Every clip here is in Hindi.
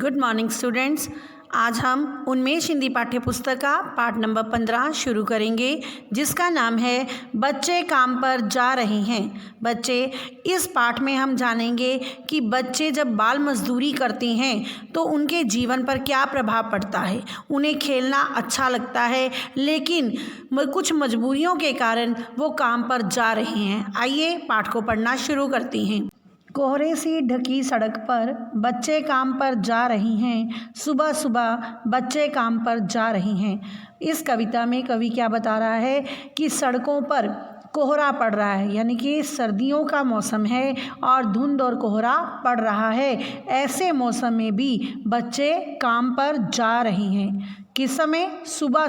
Good morning students. आज हम उन्मेष हिंदी पाठ्य पुस्तक का पाठ नंबर 15 शुरू करेंगे, जिसका नाम है बच्चे काम पर जा रहे हैं। बच्चे, इस पाठ में हम जानेंगे कि बच्चे जब बाल मजदूरी करते हैं तो उनके जीवन पर क्या प्रभाव पड़ता है। उन्हें खेलना अच्छा लगता है, लेकिन कुछ मजबूरियों के कारण वो काम पर जा रहे हैं। आइए पाठ को पढ़ना शुरू करते हैं। कोहरे से ढकी सड़क पर बच्चे काम पर जा रही हैं। सुबह सुबह बच्चे काम पर जा रहे हैं। इस कविता में कवि क्या बता रहा है कि सड़कों पर कोहरा पड़ रहा है, यानी कि सर्दियों का मौसम है और धुंध और कोहरा पड़ रहा है। ऐसे मौसम में भी बच्चे काम पर जा रहे हैं। किस समय? सुबह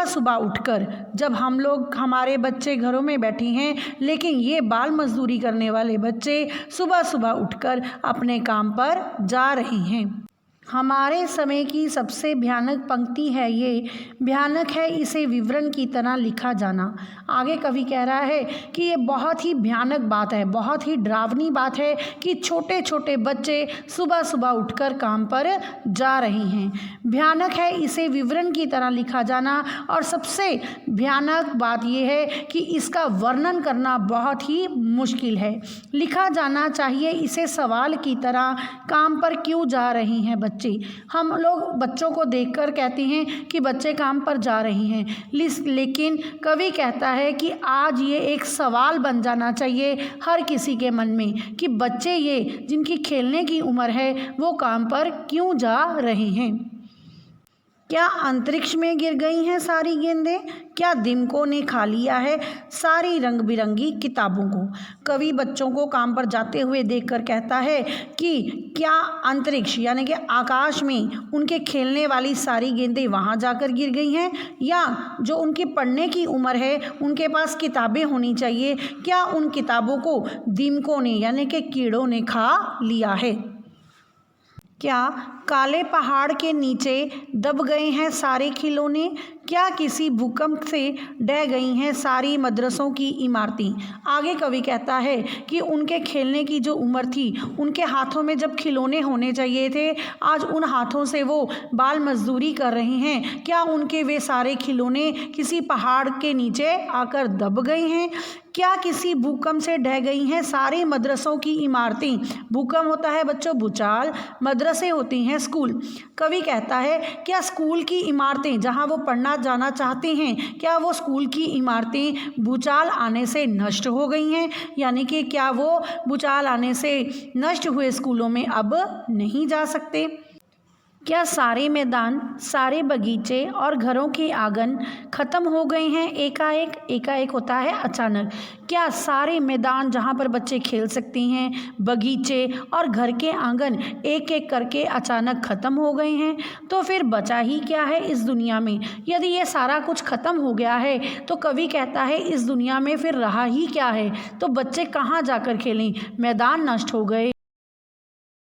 सुबह उठकर, जब हम लोग हमारे बच्चे घरों में बैठे हैं, लेकिन ये बाल मजदूरी करने वाले बच्चे सुबह सुबह उठकर अपने काम पर जा रहे हैं। हमारे समय की सबसे भयानक पंक्ति है ये, भयानक है इसे विवरण की तरह लिखा जाना। आगे कवि कह रहा है कि ये बहुत ही भयानक बात है, बहुत ही डरावनी बात है कि छोटे छोटे बच्चे सुबह सुबह उठकर काम पर जा रहे हैं। भयानक है इसे विवरण की तरह लिखा जाना, और सबसे भयानक बात यह है कि इसका वर्णन करना बहुत ही मुश्किल है। लिखा जाना चाहिए इसे सवाल की तरह, काम पर क्यों जा रहे हैं बच्चे। हम लोग बच्चों को देखकर कहते हैं कि बच्चे काम पर जा रहे हैं, लेकिन कवि कहता है कि आज ये एक सवाल बन जाना चाहिए हर किसी के मन में कि बच्चे ये जिनकी खेलने की उम्र है वो काम पर क्यों जा रहे हैं। क्या अंतरिक्ष में गिर गई हैं सारी गेंदें? क्या दिमकों ने खा लिया है सारी रंग बिरंगी किताबों को? कवि बच्चों को काम पर जाते हुए देखकर कहता है कि क्या अंतरिक्ष यानी कि आकाश में उनके खेलने वाली सारी गेंदें वहाँ जाकर गिर गई हैं, या जो उनकी पढ़ने की उम्र है उनके पास किताबें होनी चाहिए, क्या उन किताबों को दिमकों ने यानी कि कीड़ों ने खा लिया है? क्या काले पहाड़ के नीचे दब गए हैं सारे खिलौने? क्या किसी भूकंप से ढह गई हैं सारी मदरसों की इमारतें? आगे कवि कहता है कि उनके खेलने की जो उम्र थी, उनके हाथों में जब खिलौने होने चाहिए थे, आज उन हाथों से वो बाल मजदूरी कर रहे हैं। क्या उनके वे सारे खिलौने किसी पहाड़ के नीचे आकर दब गए हैं? क्या किसी भूकंप से ढह गई हैं सारी मदरसों की इमारतें? भूकंप होता है बच्चों भूचाल, मदरसे होती हैं स्कूल। कवि कहता है क्या स्कूल की इमारतें जहां वो पढ़ना जाना चाहते हैं, क्या वो स्कूल की इमारतें भूचाल आने से नष्ट हो गई हैं? यानी कि क्या वो भूचाल आने से नष्ट हुए स्कूलों में अब नहीं जा सकते? क्या सारे मैदान, सारे बगीचे और घरों के आंगन खत्म हो गए हैं एकाएक? एकाएक होता है अचानक। क्या सारे मैदान जहाँ पर बच्चे खेल सकते हैं, बगीचे और घर के आंगन एक एक करके अचानक खत्म हो गए हैं? तो फिर बचा ही क्या है इस दुनिया में? यदि ये सारा कुछ खत्म हो गया है तो कवि कहता है इस दुनिया में फिर रहा ही क्या है? तो बच्चे कहाँ जाकर खेलें? मैदान नष्ट हो गए,